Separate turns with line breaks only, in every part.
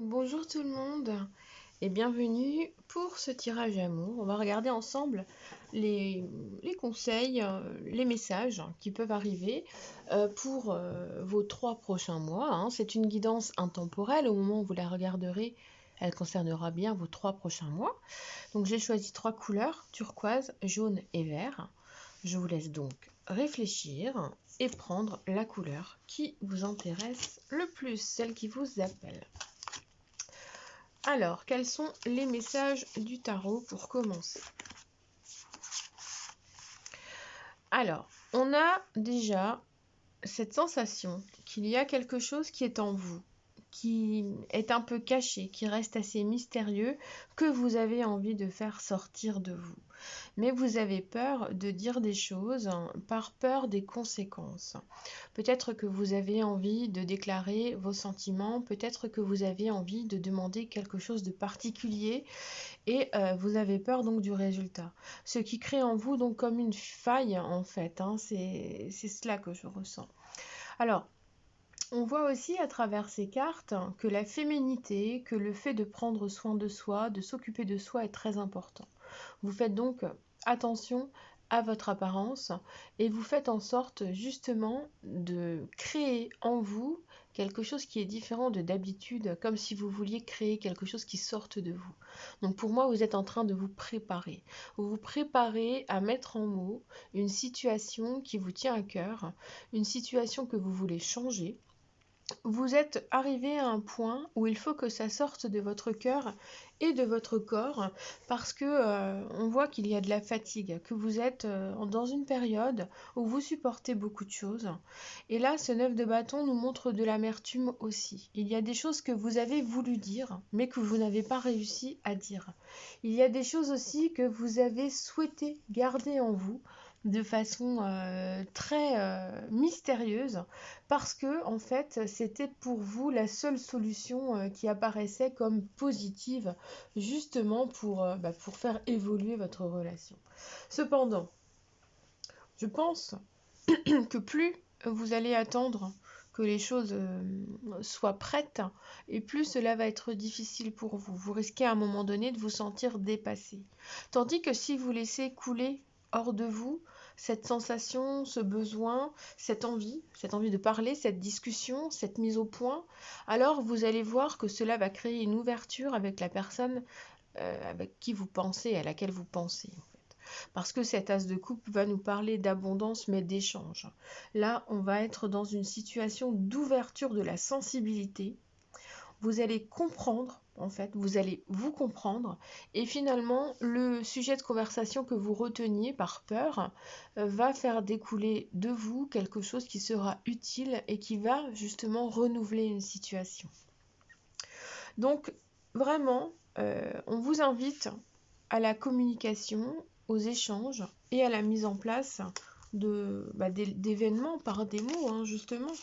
Bonjour tout le monde et bienvenue pour ce tirage amour. On va regarder ensemble les conseils, les messages qui peuvent arriver pour vos 3 prochains mois, hein. C'est une guidance intemporelle. Au moment où vous la regarderez, elle concernera bien vos 3 prochains mois. Donc j'ai choisi 3 couleurs, turquoise, jaune et vert. Je vous laisse donc réfléchir et prendre la couleur qui vous intéresse le plus, celle qui vous appelle. Alors, quels sont les messages du tarot pour commencer? Alors, on a déjà cette sensation qu'il y a quelque chose qui est en vous, qui est un peu caché, qui reste assez mystérieux, que vous avez envie de faire sortir de vous. Mais vous avez peur de dire des choses par peur des conséquences. Peut-être que vous avez envie de déclarer vos sentiments, peut-être que vous avez envie de demander quelque chose de particulier et vous avez peur donc du résultat. Ce qui crée en vous donc comme une faille en fait, hein, c'est cela que je ressens. Alors, on voit aussi à travers ces cartes que la féminité, que le fait de prendre soin de soi, de s'occuper de soi est très important. Vous faites donc attention à votre apparence et vous faites en sorte justement de créer en vous quelque chose qui est différent de d'habitude, comme si vous vouliez créer quelque chose qui sorte de vous. Donc pour moi, vous êtes en train de vous préparer. Vous vous préparez à mettre en mots une situation qui vous tient à cœur, une situation que vous voulez changer. Vous êtes arrivé à un point où il faut que ça sorte de votre cœur et de votre corps parce que on voit qu'il y a de la fatigue, que vous êtes dans une période où vous supportez beaucoup de choses. Et là, ce 9 de bâton nous montre de l'amertume aussi. Il y a des choses que vous avez voulu dire, mais que vous n'avez pas réussi à dire. Il y a des choses aussi que vous avez souhaité garder en vous de façon très mystérieuse parce que en fait c'était pour vous la seule solution qui apparaissait comme positive justement pour faire évoluer votre relation. Cependant, je pense que plus vous allez attendre que les choses soient prêtes et plus cela va être difficile pour vous. Vous risquez à un moment donné de vous sentir dépassé. Tandis que si vous laissez couler hors de vous cette sensation, ce besoin, cette envie de parler, cette discussion, cette mise au point, alors vous allez voir que cela va créer une ouverture avec la personne avec qui vous pensez, à laquelle vous pensez. Parce que cet as de coupe va nous parler d'abondance mais d'échange. Là, on va être dans une situation d'ouverture de la sensibilité. Vous allez comprendre, en fait, vous allez vous comprendre et finalement, le sujet de conversation que vous reteniez par peur va faire découler de vous quelque chose qui sera utile et qui va justement renouveler une situation. Donc, vraiment, on vous invite à la communication, aux échanges et à la mise en place d'événements par des mots, hein, justement.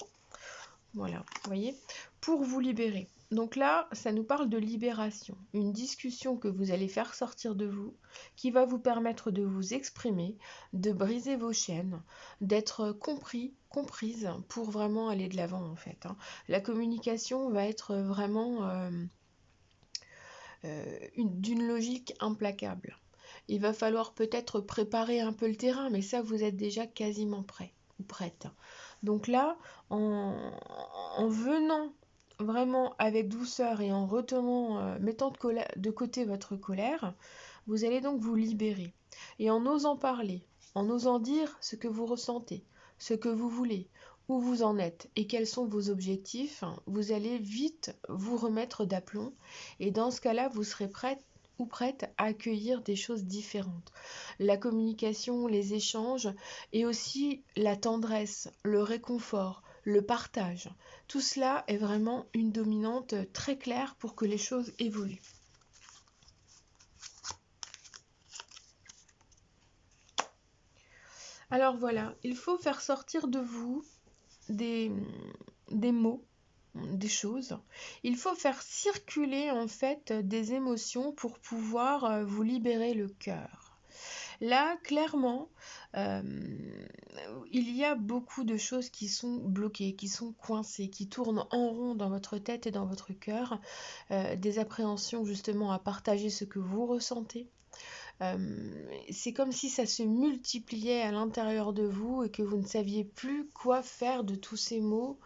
Voilà, vous voyez, pour vous libérer. Donc là, ça nous parle de libération, une discussion que vous allez faire sortir de vous, qui va vous permettre de vous exprimer, de briser vos chaînes, d'être compris, comprise pour vraiment aller de l'avant en fait, hein. La communication va être vraiment d'une logique implacable. Il va falloir peut-être préparer un peu le terrain, mais ça, vous êtes déjà quasiment prêt ou prête. Donc là, en venant vraiment avec douceur et en retenant, mettant de côté votre colère, vous allez donc vous libérer. Et en osant parler, en osant dire ce que vous ressentez, ce que vous voulez, où vous en êtes et quels sont vos objectifs, vous allez vite vous remettre d'aplomb et dans ce cas-là, vous serez prête ou prête à accueillir des choses différentes. La communication, les échanges et aussi la tendresse, le réconfort, le partage. Tout cela est vraiment une dominante très claire pour que les choses évoluent. Alors voilà, il faut faire sortir de vous des mots, des choses. Il faut faire circuler en fait des émotions pour pouvoir vous libérer le cœur. Là, clairement, euh, il y a beaucoup de choses qui sont bloquées, qui sont coincées, qui tournent en rond dans votre tête et dans votre cœur, des appréhensions justement à partager ce que vous ressentez. C'est comme si ça se multipliait à l'intérieur de vous et que vous ne saviez plus quoi faire de tous ces mots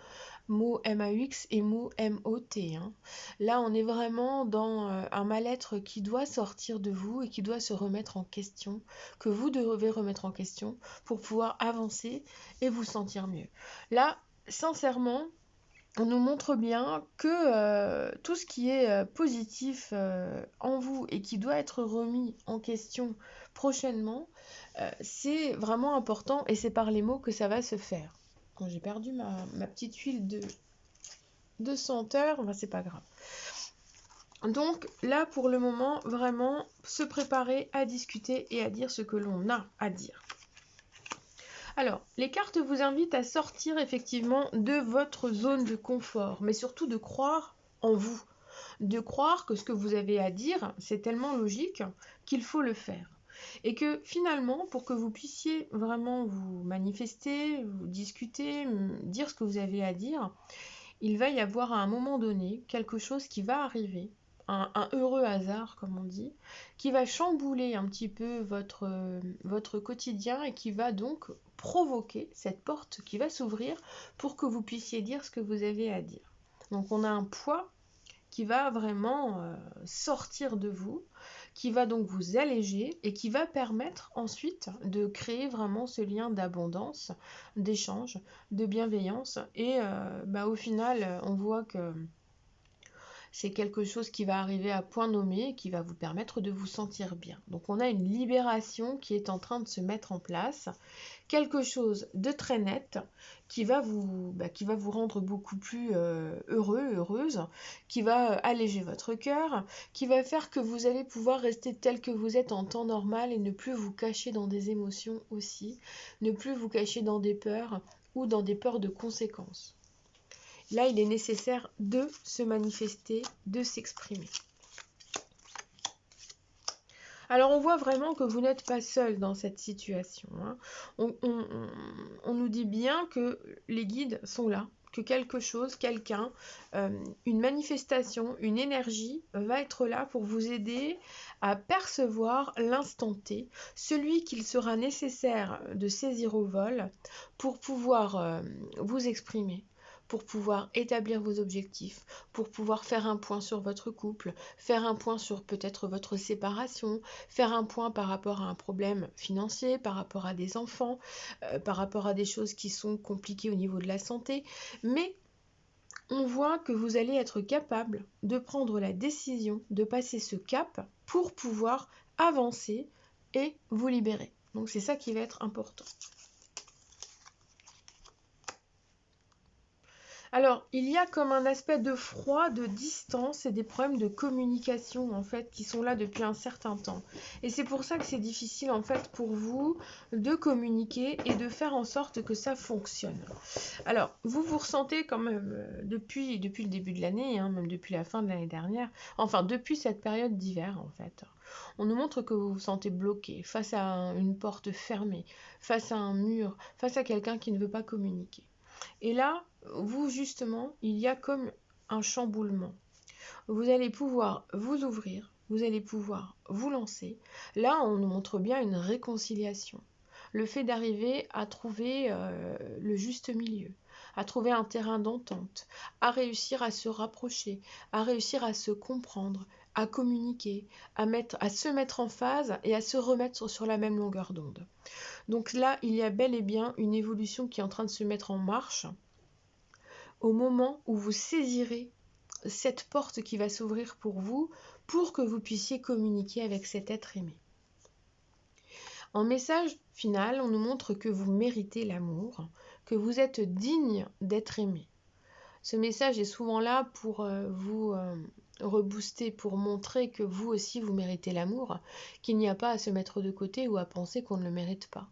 MAUX et mots MOT. Hein. Là, on est vraiment dans un mal-être qui doit sortir de vous et qui doit se remettre en question, que vous devez remettre en question pour pouvoir avancer et vous sentir mieux. Là, sincèrement, on nous montre bien que tout ce qui est positif en vous et qui doit être remis en question prochainement, c'est vraiment important et c'est par les mots que ça va se faire. Quand j'ai perdu ma petite huile de senteur, ben, c'est pas grave. Donc là, pour le moment, vraiment se préparer à discuter et à dire ce que l'on a à dire. Alors, les cartes vous invitent à sortir effectivement de votre zone de confort, mais surtout de croire en vous, de croire que ce que vous avez à dire, c'est tellement logique qu'il faut le faire. Et que finalement, pour que vous puissiez vraiment vous manifester, vous discuter, dire ce que vous avez à dire, il va y avoir à un moment donné quelque chose qui va arriver, un heureux hasard, comme on dit, qui va chambouler un petit peu votre quotidien et qui va donc provoquer cette porte qui va s'ouvrir pour que vous puissiez dire ce que vous avez à dire. Donc on a un poids qui va vraiment sortir de vous, qui va donc vous alléger et qui va permettre ensuite de créer vraiment ce lien d'abondance, d'échange, de bienveillance. Et au final, on voit que c'est quelque chose qui va arriver à point nommé et qui va vous permettre de vous sentir bien. Donc on a une libération qui est en train de se mettre en place, quelque chose de très net qui va vous rendre beaucoup plus heureux, heureuse, qui va alléger votre cœur, qui va faire que vous allez pouvoir rester tel que vous êtes en temps normal et ne plus vous cacher dans des émotions aussi, ne plus vous cacher dans des peurs ou dans des peurs de conséquences. Là, il est nécessaire de se manifester, de s'exprimer. Alors, on voit vraiment que vous n'êtes pas seul dans cette situation. Hein. On nous dit bien que les guides sont là, que quelque chose, quelqu'un, une manifestation, une énergie va être là pour vous aider à percevoir l'instant T, celui qu'il sera nécessaire de saisir au vol pour pouvoir vous exprimer, pour pouvoir établir vos objectifs, pour pouvoir faire un point sur votre couple, faire un point sur peut-être votre séparation, faire un point par rapport à un problème financier, par rapport à des enfants, par rapport à des choses qui sont compliquées au niveau de la santé. Mais on voit que vous allez être capable de prendre la décision de passer ce cap pour pouvoir avancer et vous libérer. Donc c'est ça qui va être important. Alors, il y a comme un aspect de froid, de distance et des problèmes de communication en fait qui sont là depuis un certain temps. Et c'est pour ça que c'est difficile en fait pour vous de communiquer et de faire en sorte que ça fonctionne. Alors, vous vous ressentez quand même depuis le début de l'année, hein, même depuis la fin de l'année dernière, enfin depuis cette période d'hiver en fait. On nous montre que vous vous sentez bloqué face à une porte fermée, face à un mur, face à quelqu'un qui ne veut pas communiquer. Et là, vous justement, il y a comme un chamboulement. Vous allez pouvoir vous ouvrir, vous allez pouvoir vous lancer. Là, on nous montre bien une réconciliation. Le fait d'arriver à trouver le juste milieu, à trouver un terrain d'entente, à réussir à se rapprocher, à réussir à se comprendre, à communiquer, à se mettre en phase et à se remettre sur la même longueur d'onde. Donc là, il y a bel et bien une évolution qui est en train de se mettre en marche au moment où vous saisirez cette porte qui va s'ouvrir pour vous, pour que vous puissiez communiquer avec cet être aimé. En message final, on nous montre que vous méritez l'amour, que vous êtes digne d'être aimé. Ce message est souvent là pour vous rebooster, pour montrer que vous aussi vous méritez l'amour, qu'il n'y a pas à se mettre de côté ou à penser qu'on ne le mérite pas.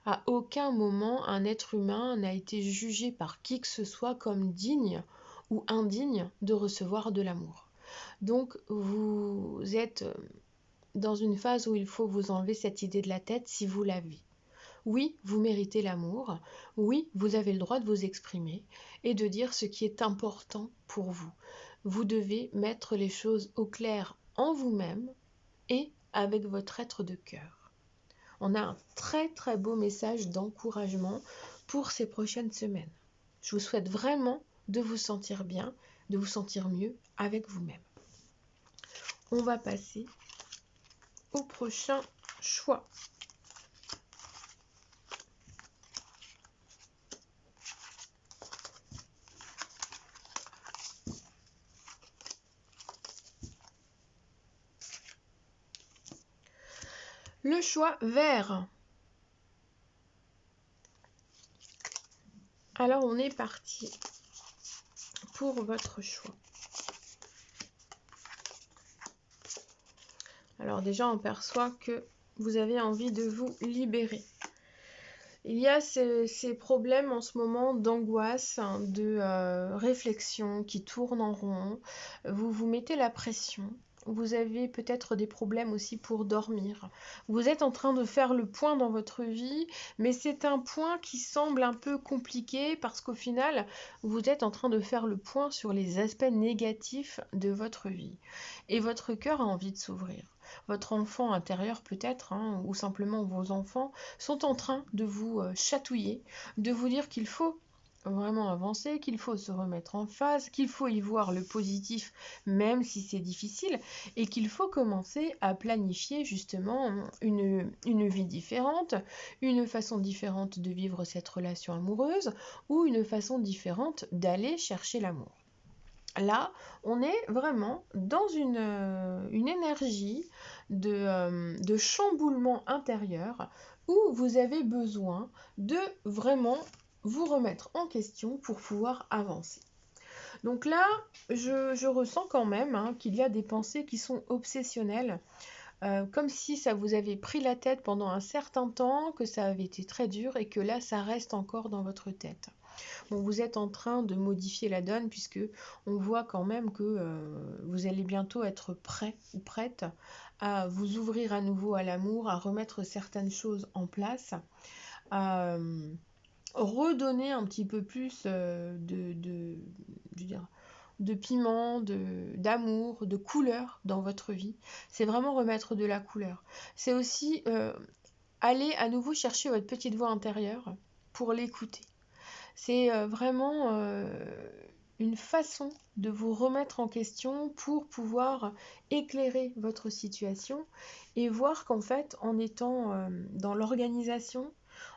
À aucun moment un être humain n'a été jugé par qui que ce soit comme digne ou indigne de recevoir de l'amour. Donc vous êtes dans une phase où il faut vous enlever cette idée de la tête si vous l'avez. Oui, vous méritez l'amour. Oui, vous avez le droit de vous exprimer et de dire ce qui est important pour vous. Vous devez mettre les choses au clair en vous-même et avec votre être de cœur. On a un très très beau message d'encouragement pour ces prochaines semaines. Je vous souhaite vraiment de vous sentir bien, de vous sentir mieux avec vous-même. On va passer au prochain choix. Le choix vert. Alors on est parti pour votre choix. Alors déjà on perçoit que vous avez envie de vous libérer. Il y a ces problèmes en ce moment d'angoisse, de réflexion qui tournent en rond. Vous vous mettez la pression. Vous avez peut-être des problèmes aussi pour dormir. Vous êtes en train de faire le point dans votre vie, mais c'est un point qui semble un peu compliqué parce qu'au final, vous êtes en train de faire le point sur les aspects négatifs de votre vie. Et votre cœur a envie de s'ouvrir. Votre enfant intérieur peut-être, ou simplement vos enfants, sont en train de vous chatouiller, de vous dire qu'il faut vraiment avancer, qu'il faut se remettre en phase, qu'il faut y voir le positif même si c'est difficile et qu'il faut commencer à planifier justement une vie différente, une façon différente de vivre cette relation amoureuse ou une façon différente d'aller chercher l'amour. Là, on est vraiment dans une énergie de chamboulement intérieur où vous avez besoin de vraiment vous remettre en question pour pouvoir avancer. Donc là, je ressens quand même qu'il y a des pensées qui sont obsessionnelles, comme si ça vous avait pris la tête pendant un certain temps, que ça avait été très dur et que là, ça reste encore dans votre tête. Bon, vous êtes en train de modifier la donne puisque on voit quand même que vous allez bientôt être prêt ou prête à vous ouvrir à nouveau à l'amour, à remettre certaines choses en place, à redonner un petit peu plus je veux dire, de piment, d'amour, de couleur dans votre vie. C'est vraiment remettre de la couleur. C'est aussi aller à nouveau chercher votre petite voix intérieure pour l'écouter. C'est vraiment une façon de vous remettre en question pour pouvoir éclairer votre situation et voir qu'en fait, en étant dans l'organisation,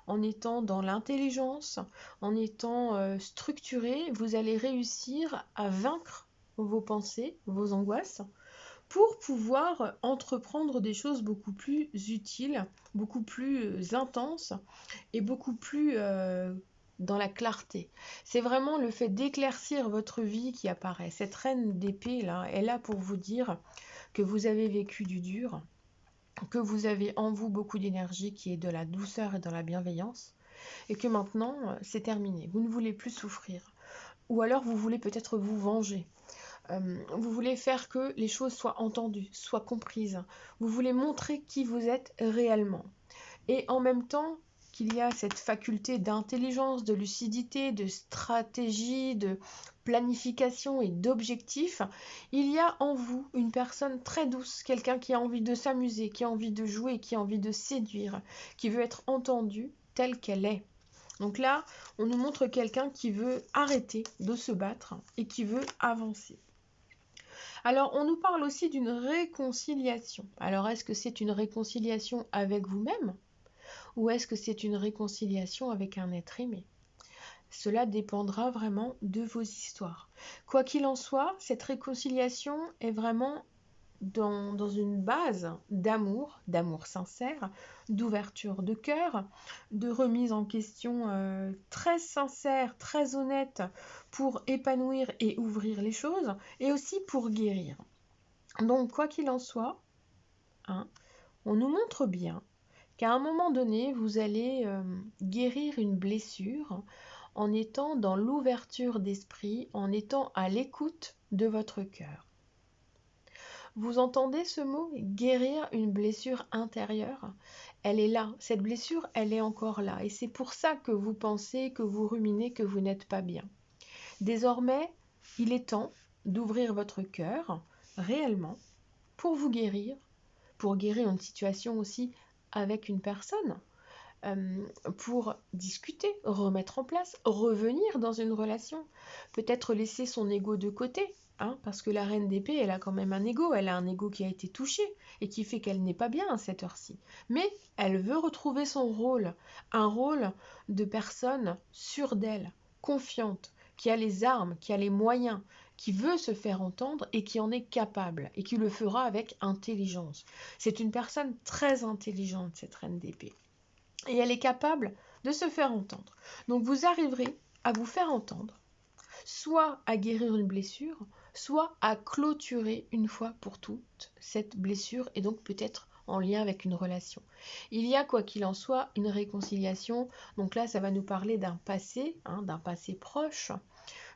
en étant dans l'intelligence, en étant structuré, vous allez réussir à vaincre vos pensées, vos angoisses, pour pouvoir entreprendre des choses beaucoup plus utiles, beaucoup plus intenses et beaucoup plus dans la clarté. C'est vraiment le fait d'éclaircir votre vie qui apparaît. Cette reine d'épée là est là pour vous dire que vous avez vécu du dur, que vous avez en vous beaucoup d'énergie qui est de la douceur et de la bienveillance, et que maintenant c'est terminé. Vous ne voulez plus souffrir. Ou alors vous voulez peut-être vous venger. Vous voulez faire que les choses soient entendues, soient comprises. Vous voulez montrer qui vous êtes réellement. Et en même temps qu'il y a cette faculté d'intelligence, de lucidité, de stratégie, de planification et d'objectif, il y a en vous une personne très douce, quelqu'un qui a envie de s'amuser, qui a envie de jouer, qui a envie de séduire, qui veut être entendue telle qu'elle est. Donc là, on nous montre quelqu'un qui veut arrêter de se battre et qui veut avancer. Alors, on nous parle aussi d'une réconciliation. Alors, est-ce que c'est une réconciliation avec vous-même ou est-ce que c'est une réconciliation avec un être aimé? Cela dépendra vraiment de vos histoires. Quoi qu'il en soit, cette réconciliation est vraiment dans une base d'amour sincère, d'ouverture de cœur, de remise en question très sincère, très honnête pour épanouir et ouvrir les choses et aussi pour guérir. Donc quoi qu'il en soit, on nous montre bien qu'à un moment donné, vous allez guérir une blessure en étant dans l'ouverture d'esprit, en étant à l'écoute de votre cœur. Vous entendez ce mot? Guérir une blessure intérieure. Elle est là, cette blessure, elle est encore là. Et c'est pour ça que vous pensez, que vous ruminez, que vous n'êtes pas bien. Désormais, il est temps d'ouvrir votre cœur réellement pour vous guérir, pour guérir une situation aussi avec une personne, pour discuter, remettre en place, revenir dans une relation, peut-être laisser son ego de côté, hein, parce que la reine d'épée, elle a quand même un ego, elle a un ego qui a été touché et qui fait qu'elle n'est pas bien à cette heure-ci. Mais elle veut retrouver son rôle, un rôle de personne sûre d'elle, confiante, qui a les armes, qui a les moyens, qui veut se faire entendre et qui en est capable et qui le fera avec intelligence. C'est une personne très intelligente, cette reine d'épée. Et elle est capable de se faire entendre. Donc vous arriverez à vous faire entendre, soit à guérir une blessure, soit à clôturer une fois pour toutes cette blessure et donc peut-être en lien avec une relation. Il y a quoi qu'il en soit une réconciliation, donc là ça va nous parler d'un passé proche,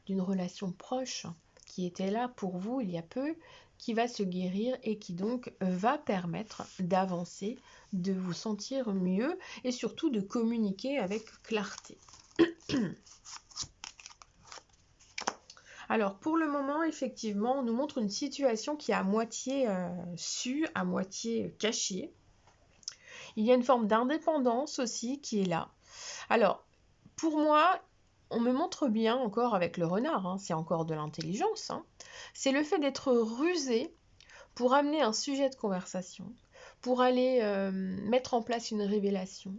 d'une relation proche qui était là pour vous il y a peu, qui va se guérir et qui donc va permettre d'avancer, de vous sentir mieux et surtout de communiquer avec clarté. Alors pour le moment, effectivement, on nous montre une situation qui est à moitié sue, à moitié cachée. Il y a une forme d'indépendance aussi qui est là. Alors, pour moi, on me montre bien encore avec le renard, hein, c'est encore de l'intelligence, hein, c'est le fait d'être rusé pour amener un sujet de conversation, pour aller mettre en place une révélation,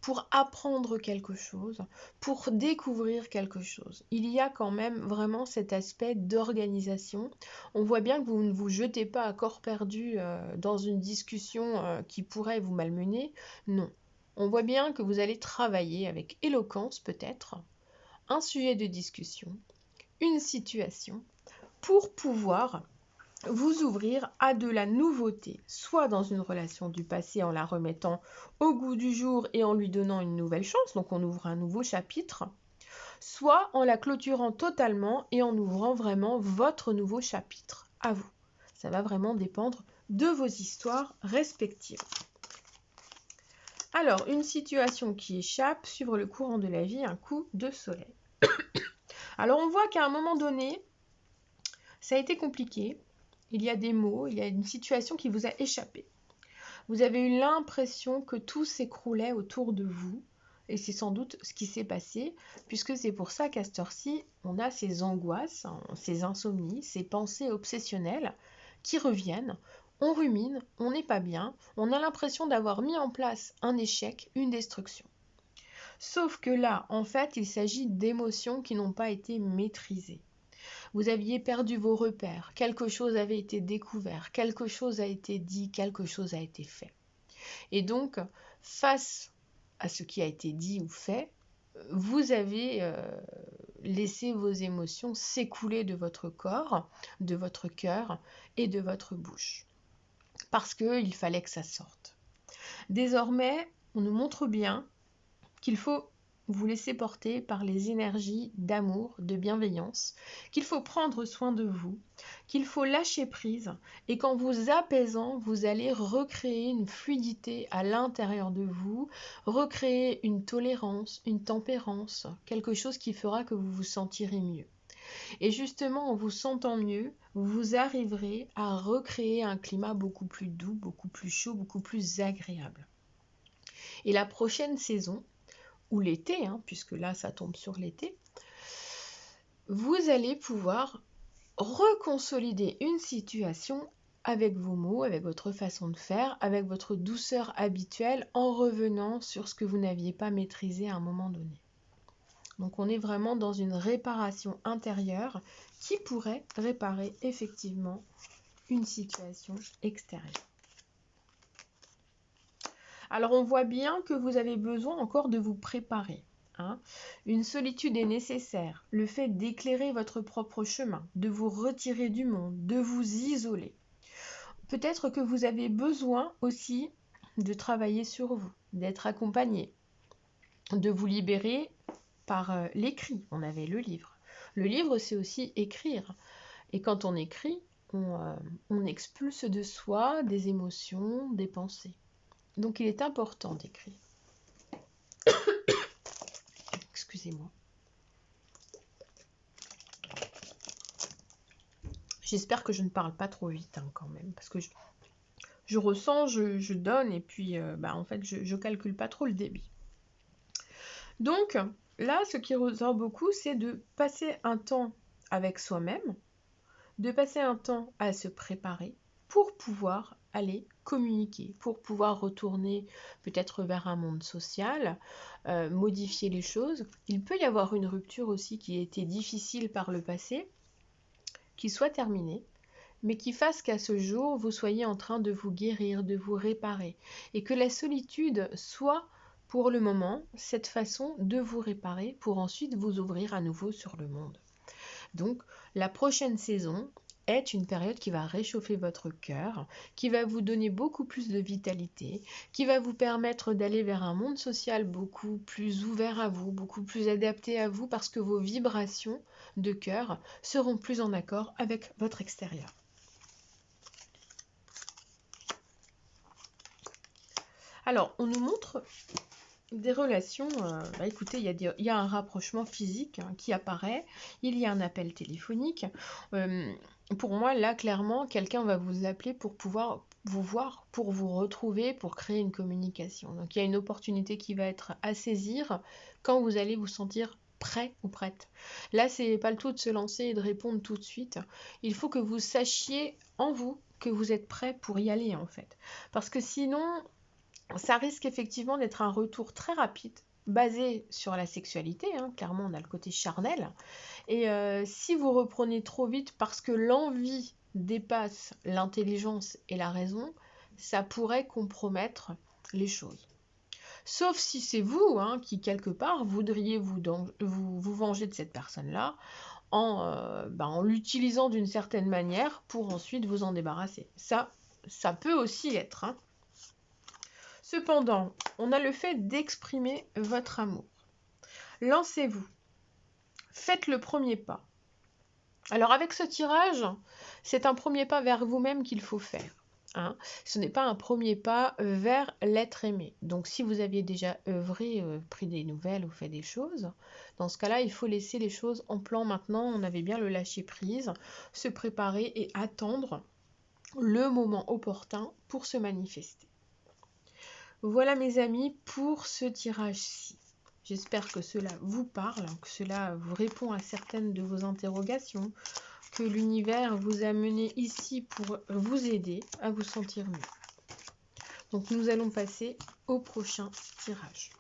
pour apprendre quelque chose, pour découvrir quelque chose. Il y a quand même vraiment cet aspect d'organisation. On voit bien que vous ne vous jetez pas à corps perdu dans une discussion qui pourrait vous malmener. Non. On voit bien que vous allez travailler avec éloquence peut-être, un sujet de discussion, une situation, pour pouvoir vous ouvrir à de la nouveauté, soit dans une relation du passé en la remettant au goût du jour et en lui donnant une nouvelle chance, donc on ouvre un nouveau chapitre, soit en la clôturant totalement et en ouvrant vraiment votre nouveau chapitre à vous. Ça va vraiment dépendre de vos histoires respectives. Alors, une situation qui échappe, suivre le courant de la vie, un coup de soleil. Alors, on voit qu'à un moment donné, ça a été compliqué. Il y a des mots, il y a une situation qui vous a échappé. Vous avez eu l'impression que tout s'écroulait autour de vous. Et c'est sans doute ce qui s'est passé, puisque c'est pour ça qu'à cette heure-ci, on a ces angoisses, ces insomnies, ces pensées obsessionnelles qui reviennent. On rumine, on n'est pas bien, on a l'impression d'avoir mis en place un échec, une destruction. Sauf que là, en fait, il s'agit d'émotions qui n'ont pas été maîtrisées. Vous aviez perdu vos repères, quelque chose avait été découvert, quelque chose a été dit, quelque chose a été fait. Et donc, face à ce qui a été dit ou fait, vous avez laissé vos émotions s'écouler de votre corps, de votre cœur et de votre bouche. Parce qu'il fallait que ça sorte. Désormais, on nous montre bien qu'il faut vous laisser porter par les énergies d'amour, de bienveillance, qu'il faut prendre soin de vous, qu'il faut lâcher prise et qu'en vous apaisant, vous allez recréer une fluidité à l'intérieur de vous, recréer une tolérance, une tempérance, quelque chose qui fera que vous vous sentirez mieux. Et justement, en vous sentant mieux, vous arriverez à recréer un climat beaucoup plus doux, beaucoup plus chaud, beaucoup plus agréable. Et la prochaine saison, ou l'été, puisque là ça tombe sur l'été, vous allez pouvoir reconsolider une situation avec vos mots, avec votre façon de faire, avec votre douceur habituelle, en revenant sur ce que vous n'aviez pas maîtrisé à un moment donné. Donc on est vraiment dans une réparation intérieure qui pourrait réparer effectivement une situation extérieure. Alors on voit bien que vous avez besoin encore de vous préparer. Une solitude est nécessaire, le fait d'éclairer votre propre chemin, de vous retirer du monde, de vous isoler. Peut-être que vous avez besoin aussi de travailler sur vous, d'être accompagné, de vous libérer par l'écrit. On avait le livre. Le livre, c'est aussi écrire. Et quand on écrit, on expulse de soi des émotions, des pensées. Donc il est important d'écrire. Excusez-moi. J'espère que je ne parle pas trop vite quand même, parce que je ressens, je donne, et puis en fait je calcule pas trop le débit. Donc là, ce qui ressort beaucoup, c'est de passer un temps avec soi-même, de passer un temps à se préparer pour pouvoir aller communiquer, pour pouvoir retourner peut-être vers un monde social, modifier les choses. Il peut y avoir une rupture aussi qui a été difficile par le passé, qui soit terminée, mais qui fasse qu'à ce jour, vous soyez en train de vous guérir, de vous réparer, et que la solitude soit, pour le moment, cette façon de vous réparer pour ensuite vous ouvrir à nouveau sur le monde. Donc, la prochaine saison est une période qui va réchauffer votre cœur, qui va vous donner beaucoup plus de vitalité, qui va vous permettre d'aller vers un monde social beaucoup plus ouvert à vous, beaucoup plus adapté à vous, parce que vos vibrations de cœur seront plus en accord avec votre extérieur. Alors, on nous montre des relations, écoutez, il y a un rapprochement physique qui apparaît, il y a un appel téléphonique. Pour moi, là, clairement, quelqu'un va vous appeler pour pouvoir vous voir, pour vous retrouver, pour créer une communication. Donc, il y a une opportunité qui va être à saisir quand vous allez vous sentir prêt ou prête. Là, c'est pas le tout de se lancer et de répondre tout de suite. Il faut que vous sachiez en vous que vous êtes prêt pour y aller, en fait. Parce que sinon, ça risque effectivement d'être un retour très rapide, basé sur la sexualité, clairement on a le côté charnel, et si vous reprenez trop vite parce que l'envie dépasse l'intelligence et la raison, ça pourrait compromettre les choses. Sauf si c'est vous qui, quelque part, voudriez vous venger de cette personne-là en l'utilisant d'une certaine manière pour ensuite vous en débarrasser. Ça peut aussi être. Cependant, on a le fait d'exprimer votre amour. Lancez-vous. Faites le premier pas. Alors avec ce tirage, c'est un premier pas vers vous-même qu'il faut faire. Ce n'est pas un premier pas vers l'être aimé. Donc si vous aviez déjà œuvré, pris des nouvelles ou fait des choses, dans ce cas-là, il faut laisser les choses en plan maintenant. On avait bien le lâcher prise, se préparer et attendre le moment opportun pour se manifester. Voilà mes amis pour ce tirage-ci. J'espère que cela vous parle, que cela vous répond à certaines de vos interrogations, que l'univers vous a mené ici pour vous aider à vous sentir mieux. Donc nous allons passer au prochain tirage.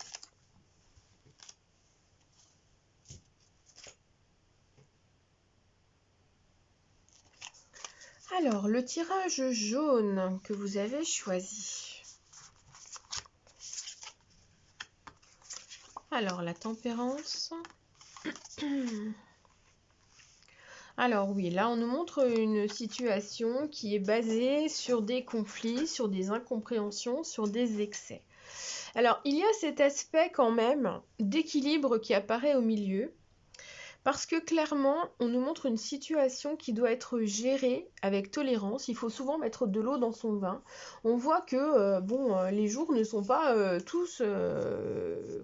Alors, le tirage jaune que vous avez choisi. Alors, la tempérance. Alors oui, là on nous montre une situation qui est basée sur des conflits, sur des incompréhensions, sur des excès. Alors il y a cet aspect quand même d'équilibre qui apparaît au milieu, parce que clairement on nous montre une situation qui doit être gérée avec tolérance. Il faut souvent mettre de l'eau dans son vin. On voit que les jours ne sont pas tous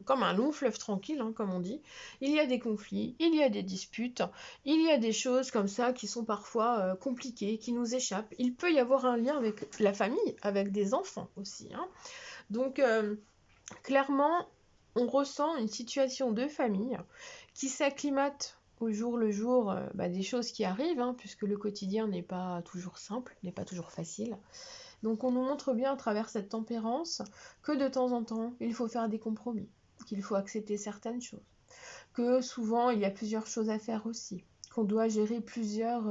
comme un long fleuve tranquille, comme on dit. Il y a des conflits, il y a des disputes, il y a des choses comme ça qui sont parfois compliquées, qui nous échappent. Il peut y avoir un lien avec la famille, avec des enfants aussi. Donc clairement, on ressent une situation de famille qui s'acclimate au jour le jour des choses qui arrivent, puisque le quotidien n'est pas toujours simple, n'est pas toujours facile. Donc on nous montre bien à travers cette tempérance que de temps en temps, il faut faire des compromis, qu'il faut accepter certaines choses, que souvent il y a plusieurs choses à faire aussi, qu'on doit gérer plusieurs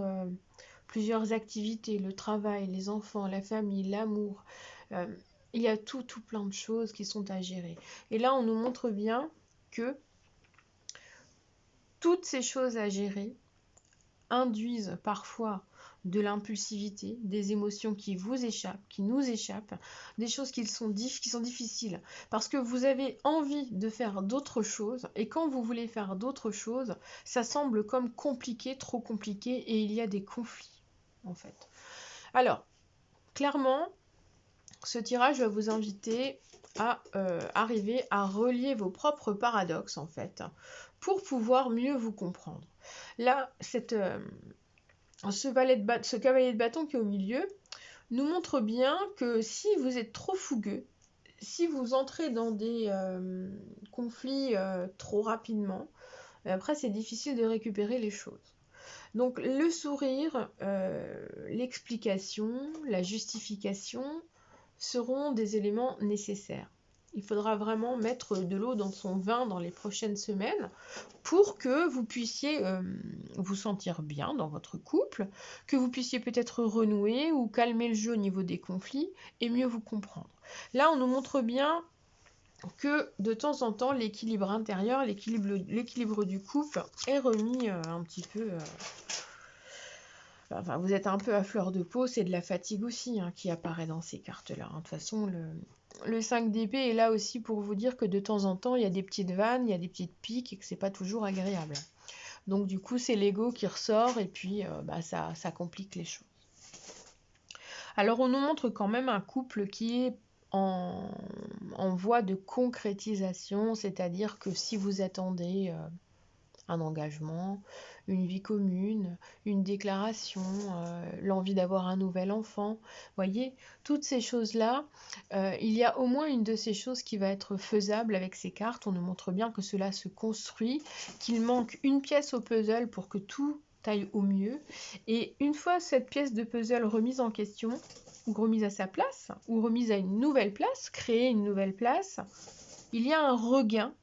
activités, le travail, les enfants, la famille, l'amour. Il y a tout plein de choses qui sont à gérer. Et là, on nous montre bien que toutes ces choses à gérer induisent parfois de l'impulsivité, des émotions qui vous échappent, qui nous échappent, des choses qui sont difficiles, parce que vous avez envie de faire d'autres choses, et quand vous voulez faire d'autres choses, ça semble comme compliqué, trop compliqué, et il y a des conflits. en fait. Alors, clairement, ce tirage va vous inviter à arriver à relier vos propres paradoxes, en fait, pour pouvoir mieux vous comprendre. Là, ce cavalier de bâton qui est au milieu nous montre bien que si vous êtes trop fougueux, si vous entrez dans des conflits trop rapidement, après c'est difficile de récupérer les choses. Donc le sourire, l'explication, la justification seront des éléments nécessaires. Il faudra vraiment mettre de l'eau dans son vin dans les prochaines semaines pour que vous puissiez vous sentir bien dans votre couple, que vous puissiez peut-être renouer ou calmer le jeu au niveau des conflits et mieux vous comprendre. Là, on nous montre bien que de temps en temps, l'équilibre intérieur, l'équilibre du couple est remis un petit peu... Enfin, vous êtes un peu à fleur de peau, c'est de la fatigue aussi qui apparaît dans ces cartes-là. De toute façon, le 5 d'épée est là aussi pour vous dire que de temps en temps, il y a des petites vannes, il y a des petites piques et que c'est pas toujours agréable. Donc du coup, c'est l'ego qui ressort et puis ça complique les choses. Alors on nous montre quand même un couple qui est en voie de concrétisation, c'est-à-dire que si vous attendez un engagement, une vie commune, une déclaration, l'envie d'avoir un nouvel enfant. Voyez, toutes ces choses-là, il y a au moins une de ces choses qui va être faisable avec ces cartes. On nous montre bien que cela se construit, qu'il manque une pièce au puzzle pour que tout aille au mieux. Et une fois cette pièce de puzzle remise en question, ou remise à sa place, ou remise à une nouvelle place, créer une nouvelle place, il y a un regain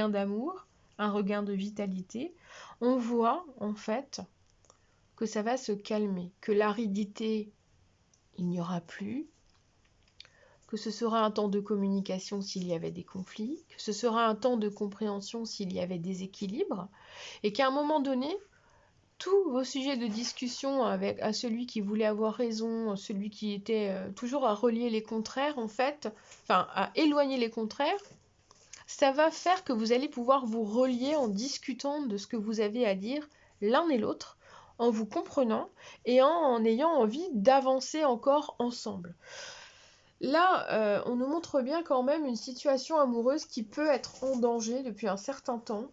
d'amour, un regain de vitalité. On voit en fait que ça va se calmer, que l'aridité, il n'y aura plus, que ce sera un temps de communication s'il y avait des conflits, que ce sera un temps de compréhension s'il y avait des équilibres, et qu'à un moment donné, tous vos sujets de discussion à celui qui voulait avoir raison, celui qui était toujours à relier les contraires, en fait, enfin à éloigner les contraires, ça va faire que vous allez pouvoir vous relier en discutant de ce que vous avez à dire l'un et l'autre, en vous comprenant et en ayant envie d'avancer encore ensemble. Là, on nous montre bien quand même une situation amoureuse qui peut être en danger depuis un certain temps,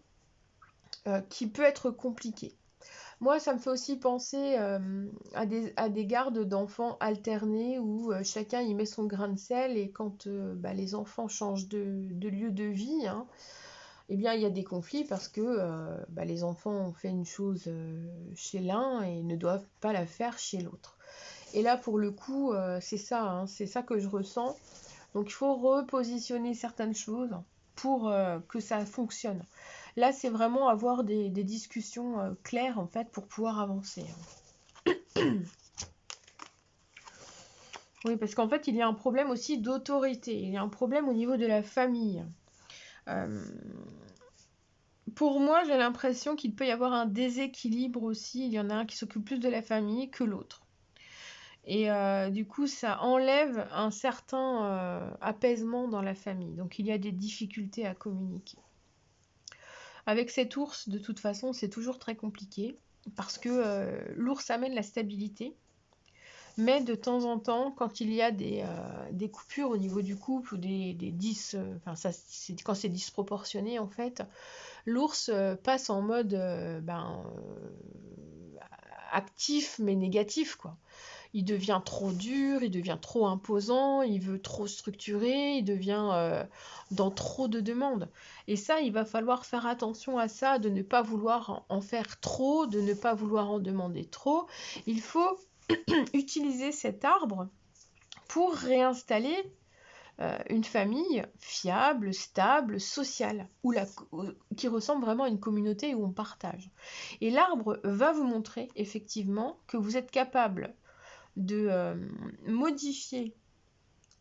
qui peut être compliquée. Moi, ça me fait aussi penser à des gardes d'enfants alternés où chacun y met son grain de sel et quand les enfants changent de lieu de vie, eh bien, il y a des conflits parce que les enfants ont fait une chose chez l'un et ne doivent pas la faire chez l'autre. Et là, pour le coup, c'est ça que je ressens. Donc, il faut repositionner certaines choses pour que ça fonctionne. Là, c'est vraiment avoir des discussions claires, en fait, pour pouvoir avancer. Oui, parce qu'en fait, il y a un problème aussi d'autorité. Il y a un problème au niveau de la famille. Pour moi, j'ai l'impression qu'il peut y avoir un déséquilibre aussi. Il y en a un qui s'occupe plus de la famille que l'autre. Et du coup, ça enlève un certain apaisement dans la famille. Donc, il y a des difficultés à communiquer. Avec cet ours, de toute façon, c'est toujours très compliqué parce que l'ours amène la stabilité. Mais de temps en temps, quand il y a des coupures au niveau du couple ou quand c'est disproportionné en fait, l'ours passe en mode actif mais négatif quoi. Il devient trop dur, il devient trop imposant, il veut trop structurer, il devient dans trop de demandes. Et ça, il va falloir faire attention à ça, de ne pas vouloir en faire trop, de ne pas vouloir en demander trop. Il faut utiliser cet arbre pour réinstaller une famille fiable, stable, sociale, qui ressemble vraiment à une communauté où on partage. Et l'arbre va vous montrer effectivement que vous êtes capable de modifier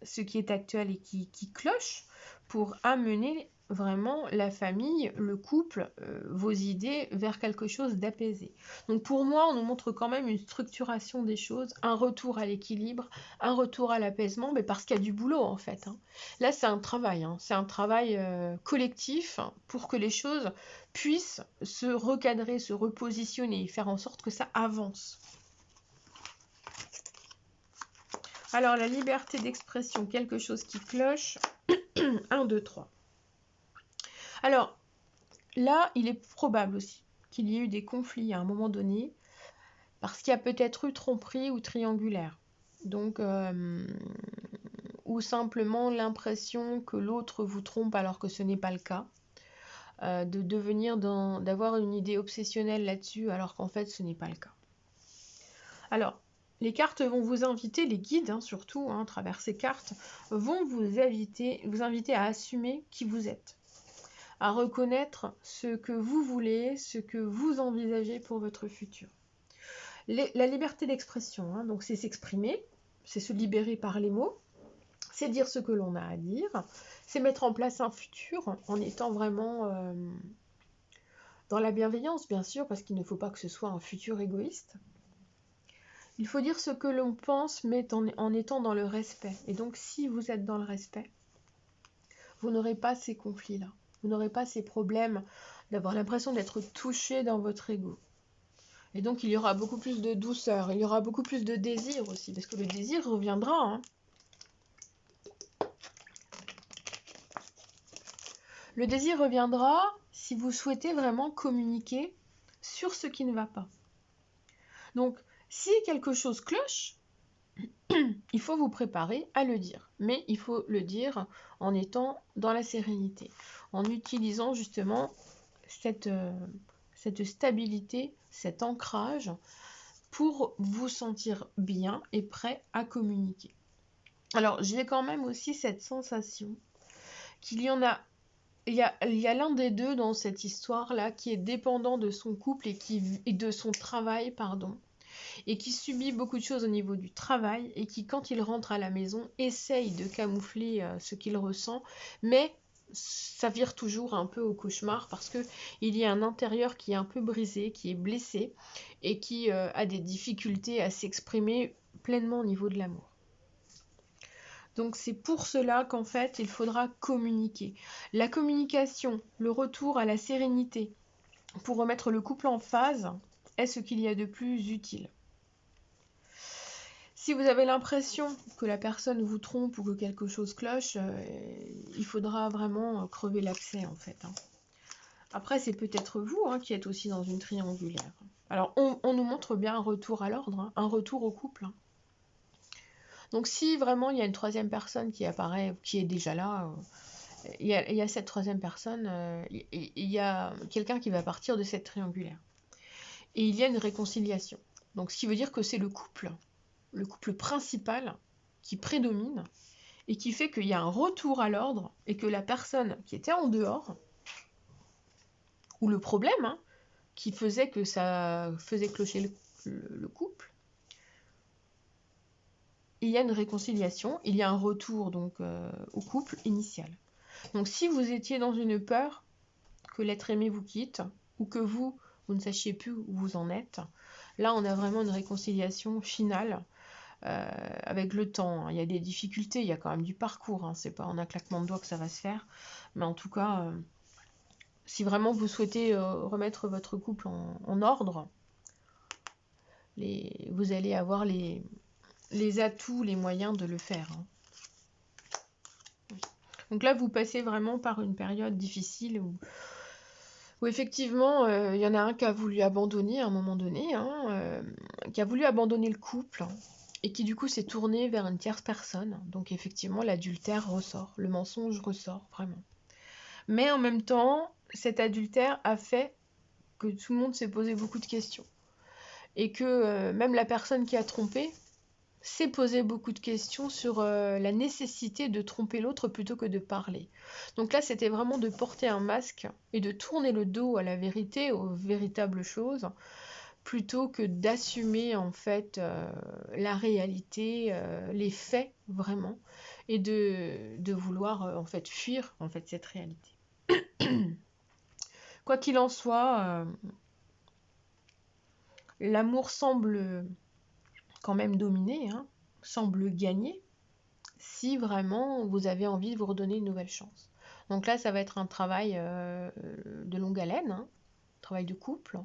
ce qui est actuel et qui cloche pour amener vraiment la famille, le couple, vos idées vers quelque chose d'apaisé. Donc pour moi, on nous montre quand même une structuration des choses, un retour à l'équilibre, un retour à l'apaisement, mais parce qu'il y a du boulot en fait. Là, c'est un travail, c'est un travail collectif pour que les choses puissent se recadrer, se repositionner et faire en sorte que ça avance. Alors, la liberté d'expression, quelque chose qui cloche. 1, 2, 3. Alors, là, il est probable aussi qu'il y ait eu des conflits à un moment donné, parce qu'il y a peut-être eu tromperie ou triangulaire. Donc, ou simplement l'impression que l'autre vous trompe alors que ce n'est pas le cas. D'avoir une idée obsessionnelle là-dessus alors qu'en fait ce n'est pas le cas. Alors, les cartes vont vous inviter, les guides surtout, à travers ces cartes, vont vous inviter à assumer qui vous êtes, à reconnaître ce que vous voulez, ce que vous envisagez pour votre futur. La liberté d'expression, donc c'est s'exprimer, c'est se libérer par les mots, c'est dire ce que l'on a à dire, c'est mettre en place un futur en étant vraiment dans la bienveillance, bien sûr, parce qu'il ne faut pas que ce soit un futur égoïste. Il faut dire ce que l'on pense, mais en étant dans le respect. Et donc, si vous êtes dans le respect, vous n'aurez pas ces conflits-là. Vous n'aurez pas ces problèmes d'avoir l'impression d'être touché dans votre ego. Et donc, il y aura beaucoup plus de douceur, il y aura beaucoup plus de désir aussi, parce que le désir reviendra. Le désir reviendra si vous souhaitez vraiment communiquer sur ce qui ne va pas. Donc, si quelque chose cloche, il faut vous préparer à le dire. Mais il faut le dire en étant dans la sérénité, en utilisant justement cette stabilité, cet ancrage pour vous sentir bien et prêt à communiquer. Alors, j'ai quand même aussi cette sensation qu'il y en a. Il y a l'un des deux dans cette histoire-là qui est dépendant de son couple et de son travail, pardon, et qui subit beaucoup de choses au niveau du travail et qui, quand il rentre à la maison, essaye de camoufler ce qu'il ressent, mais ça vire toujours un peu au cauchemar parce que il y a un intérieur qui est un peu brisé, qui est blessé et qui a des difficultés à s'exprimer pleinement au niveau de l'amour. Donc c'est pour cela qu'en fait, il faudra communiquer. La communication, le retour à la sérénité pour remettre le couple en phase est ce qu'il y a de plus utile. Si vous avez l'impression que la personne vous trompe ou que quelque chose cloche, il faudra vraiment crever l'abcès en fait. Après, c'est peut-être vous qui êtes aussi dans une triangulaire. Alors, on nous montre bien un retour à l'ordre, un retour au couple. Donc si vraiment il y a une troisième personne qui apparaît, qui est déjà là, il y a cette troisième personne, il y a quelqu'un qui va partir de cette triangulaire. Et il y a une réconciliation. Donc ce qui veut dire que c'est le couple principal qui prédomine et qui fait qu'il y a un retour à l'ordre et que la personne qui était en dehors, ou le problème qui faisait que ça faisait clocher le couple, il y a une réconciliation, il y a un retour donc au couple initial. Donc si vous étiez dans une peur que l'être aimé vous quitte ou que vous ne sachiez plus où vous en êtes, là on a vraiment une réconciliation finale avec le temps. Il y a des difficultés, il y a quand même du parcours, c'est pas en un claquement de doigts que ça va se faire, mais en tout cas si vraiment vous souhaitez remettre votre couple en ordre, vous allez avoir les atouts, les moyens de le faire. Donc là, vous passez vraiment par une période difficile où effectivement, il y en a un qui a voulu abandonner à un moment donné, qui a voulu abandonner le couple et qui du coup s'est tourné vers une tierce personne. Donc effectivement, l'adultère ressort, le mensonge ressort vraiment. Mais en même temps, cet adultère a fait que tout le monde s'est posé beaucoup de questions. Et que même la personne qui a trompé s'est posé beaucoup de questions sur la nécessité de tromper l'autre plutôt que de parler. Donc là, c'était vraiment de porter un masque et de tourner le dos à la vérité, aux véritables choses, plutôt que d'assumer en fait la réalité, les faits vraiment, et de vouloir en fait fuir en fait cette réalité. Quoi qu'il en soit, l'amour semble quand même dominer, semble gagner, si vraiment vous avez envie de vous redonner une nouvelle chance. Donc là, ça va être un travail de longue haleine, travail de couple,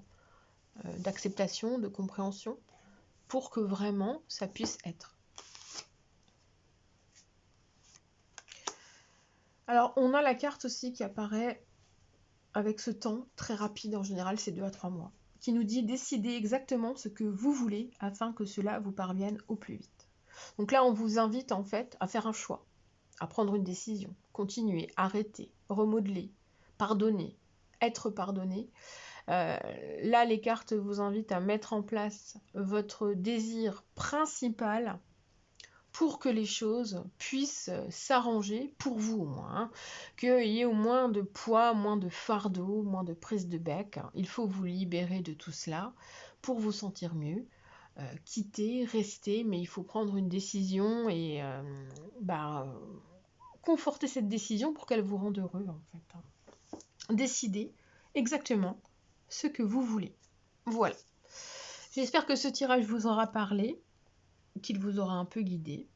d'acceptation, de compréhension, pour que vraiment ça puisse être. Alors, on a la carte aussi qui apparaît avec ce temps très rapide, en général, c'est 2 à 3 mois, qui nous dit décidez exactement ce que vous voulez afin que cela vous parvienne au plus vite. Donc là, on vous invite en fait à faire un choix, à prendre une décision, continuer, arrêter, remodeler, pardonner, être pardonné. Là, les cartes vous invitent à mettre en place votre désir principal pour que les choses puissent s'arranger, pour vous au moins, hein, qu'il y ait au moins de poids, moins de fardeau, moins de prise de bec. Il faut vous libérer de tout cela pour vous sentir mieux. Quitter, rester, mais il faut prendre une décision et conforter cette décision pour qu'elle vous rende heureux en fait. Décidez exactement ce que vous voulez. Voilà. J'espère que ce tirage vous aura parlé, qu'il vous aura un peu guidé.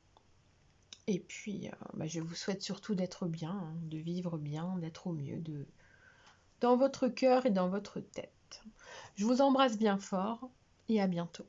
Et puis, je vous souhaite surtout d'être bien, hein, de vivre bien, d'être au mieux, dans votre cœur et dans votre tête. Je vous embrasse bien fort et à bientôt.